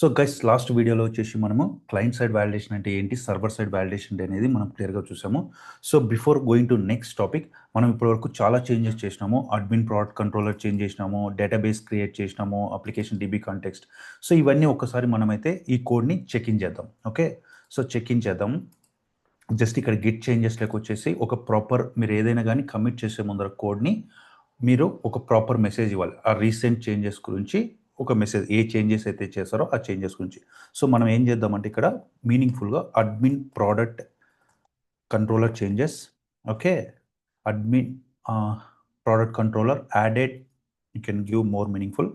So guys last వీడియోలో వచ్చేసి మనము క్లయింట్ సైడ్ వాలిడేషన్ అంటే ఏంటి, సర్వర్ సైడ్ వాలిడేషన్ అనేది మనం క్లియర్గా చూసాము. So before going to next topic, మనం ఇప్పటివరకు చాలా చేంజెస్ చేసినాము. అడ్మిన్ ప్రోడక్ట్ కంట్రోలర్ చేంజ్ చేసినాము, డేటాబేస్ క్రియేట్ చేసినాము, అప్లికేషన్ డిబి కాంటెక్స్ట్. సో ఇవన్నీ ఒక్కసారి మనమైతే ఈ కోడ్ని చెక్ ఇన్ చేద్దాం. ఓకే, సో చెక్ ఇన్ చేద్దాం. జస్ట్ ఇక్కడ గిట్ చేంజెస్లోకి వచ్చేసి ఒక ప్రాపర్, మీరు ఏదైనా కానీ కమిట్ చేసే ముందర కోడ్ని మీరు ఒక ప్రాపర్ మెసేజ్ ఇవ్వాలి. ఆ రీసెంట్ చేంజెస్ గురించి ఒక మెసేజ్, ఏ చేంజెస్ అయితే చేస్తారో ఆ చేంజెస్ గురించి. సో మనం ఏం చేద్దామంటే ఇక్కడ మీనింగ్ఫుల్గా admin product controller changes. Okay, admin product controller added, you can give more meaningful,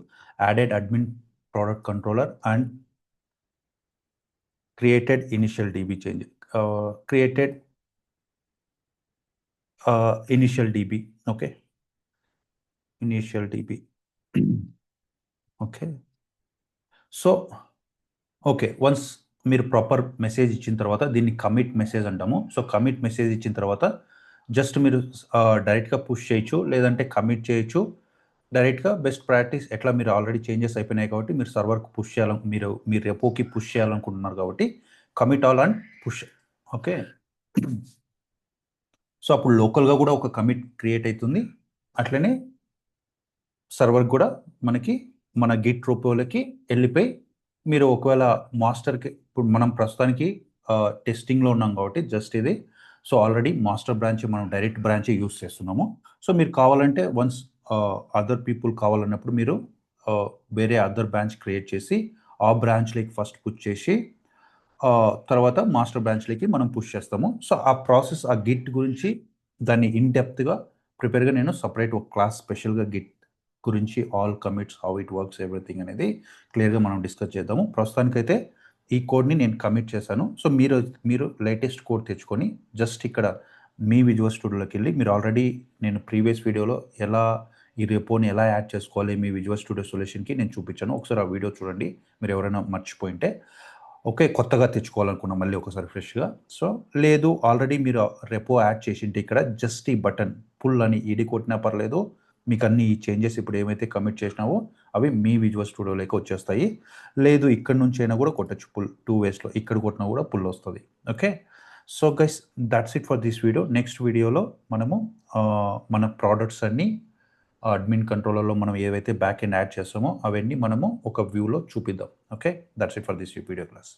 added admin product controller and created initial DB change, created initial DB. Okay, initial DB. Okay, so okay, once మీరు proper message ఇచ్చిన తర్వాత దీన్ని commit message అంటాము. So commit message ఇచ్చిన తర్వాత just మీరు డైరెక్ట్గా push చేయొచ్చు, లేదంటే కమిట్ చేయొచ్చు డైరెక్ట్గా. బెస్ట్ ప్రాక్టీస్ ఎట్లా, మీరు ఆల్రెడీ చేంజెస్ అయిపోయినాయి కాబట్టి మీరు సర్వర్కి పుష్ చేయాలని, మీరు రెపోకి పుష్ చేయాలనుకుంటున్నారు కాబట్టి commit all and push. Okay, so అప్పుడు లోకల్గా కూడా ఒక కమిట్ క్రియేట్ అవుతుంది, అట్లనే సర్వర్ కూడా మనకి మన గిట్ రూపోలకి వెళ్ళిపోయి, మీరు ఒకవేళ మాస్టర్కి, ఇప్పుడు మనం ప్రస్తుతానికి టెస్టింగ్లో ఉన్నాం కాబట్టి జస్ట్ ఇది. సో ఆల్రెడీ మాస్టర్ బ్రాంచ్ మనం డైరెక్ట్ బ్రాంచ్ యూస్ చేస్తున్నాము. సో మీరు కావాలంటే వన్స్ అదర్ పీపుల్ కావాలన్నప్పుడు మీరు వేరే అదర్ బ్రాంచ్ క్రియేట్ చేసి ఆ బ్రాంచ్లోకి ఫస్ట్ పుష్ చేసి తర్వాత మాస్టర్ బ్రాంచ్లోకి మనం పుష్ చేస్తాము. సో ఆ ప్రాసెస్, ఆ గిట్ గురించి దాన్ని ఇన్ డెప్త్గా ప్రిపేర్గా నేను సపరేట్ ఒక క్లాస్ స్పెషల్గా గిట్ గురించి, all commits, how it works, everything అనేది క్లియర్గా మనం డిస్కస్ చేద్దాము. ప్రస్తుతానికైతే ఈ కోడ్ని నేను కమిట్ చేశాను. సో మీరు లేటెస్ట్ కోడ్ తెచ్చుకొని జస్ట్ ఇక్కడ మీ విజువల్ స్టూడియోలోకి వెళ్ళి, మీరు ఆల్రెడీ నేను ప్రీవియస్ వీడియోలో ఎలా ఈ రెపోని ఎలా యాడ్ చేసుకోవాలి మీ విజువల్ స్టూడియో సొల్యూషన్కి నేను చూపించాను. ఒకసారి ఆ వీడియో చూడండి మీరు ఎవరైనా మర్చిపోయింటే. ఓకే, కొత్తగా తెచ్చుకోవాలనుకున్నా మళ్ళీ ఒకసారి ఫ్రెష్గా. సో లేదు, ఆల్రెడీ మీరు రెపో యాడ్ చేసింటే ఇక్కడ జస్ట్ ఈ బటన్ పుల్ అని ఈడి కొట్టినా పర్లేదు, మీకు అన్ని ఈ చేంజెస్ ఇప్పుడు ఏమైతే కమిట్ చేసినావో అవి మీ విజువల్ స్టూడియోలోకి వచ్చేస్తాయి. లేదు ఇక్కడ నుంచి అయినా కూడా కొట్టచ్చు పుల్, 2 waysలో, ఇక్కడ కొట్టినా కూడా పుల్ వస్తుంది. Okay, so guys that's it for this video. Next వీడియోలో మనము మన ప్రోడక్ట్స్ అన్నీ అడ్మిన్ కంట్రోలర్లో మనం ఏవైతే బ్యాక్ ఎండ్ యాడ్ చేస్తామో అవన్నీ మనము ఒక వ్యూలో చూపిద్దాం. Okay, that's it for this video class.